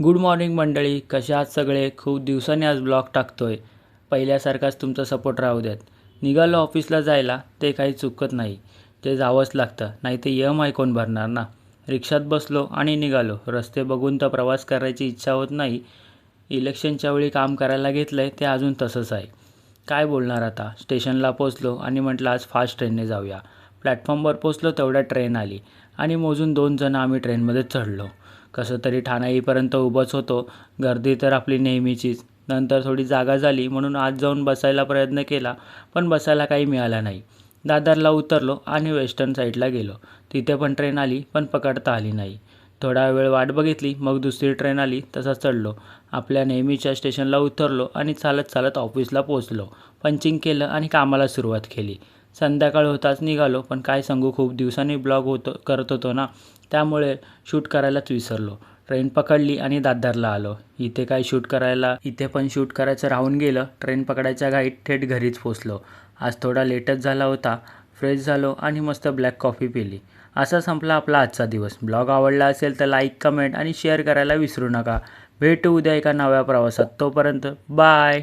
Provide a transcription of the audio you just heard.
Good morning मंडळी, कशा आहात सगळे? खूप दिवसांनी आज ब्लॉग टाकतोय. पहिल्यासारखाच तुमचा सपोर्ट राहू द्यात. निघालो ऑफिसला जायला, ते काही चुकत नाही. ते जावंच लागतं, नाही ते EMI कोण भरणार ना. रिक्षात बसलो आणि निघालो. रस्ते बघून तर प्रवास करायची इच्छा होत नाही. इलेक्शनच्या वेळी काम करायला घेतलंय ते अजून तसंच आहे. काय बोलणार आता. स्टेशनला पोचलो आणि म्हटलं आज फास्ट ट्रेनने जाऊया. प्लॅटफॉर्मवर पोचलो तेवढ्यात ट्रेन आली आणि मोजून 2 जण आम्ही ट्रेनमध्ये चढलो. कसं तरी ठाणा येईपर्यंत उभंच होतो. गर्दी तर आपली नेहमीचीच. नंतर थोडी जागा झाली म्हणून आत जाऊन बसायला प्रयत्न केला, पण बसायला काही मिळालं नाही. दादरला उतरलो आणि वेस्टर्न साईडला गेलो. तिथे पण ट्रेन आली, पण पकडता आली नाही. थोडा वेळ वाट बघितली, मग दुसरी ट्रेन आली, तसा चढलो. आपल्या नेहमीच्या स्टेशनला उतरलो आणि चालत चालत ऑफिसला पोचलो. पंचिंग केलं आणि कामाला सुरुवात केली. संध्याकाळ होताच निघालो, पण काय सांगू, खूप दिवसांनी ब्लॉग करत होतो ना, त्यामुळे शूट करायलाच विसरलो. ट्रेन पकडली आणि दादरला आलो. इथे पण शूट करायचं राहून गेलं. ट्रेन पकडायच्या घाईत थेट घरीच पोचलो. आज थोडा लेटच झाला होता. फ्रेश झालो आणि मस्त ब्लॅक कॉफी पिली. असा संपला आपला आजचा दिवस. ब्लॉग आवडला असेल तर लाईक, कमेंट आणि शेअर करायला विसरू नका. भेटू उद्या एका नव्या प्रवासात. तोपर्यंत बाय.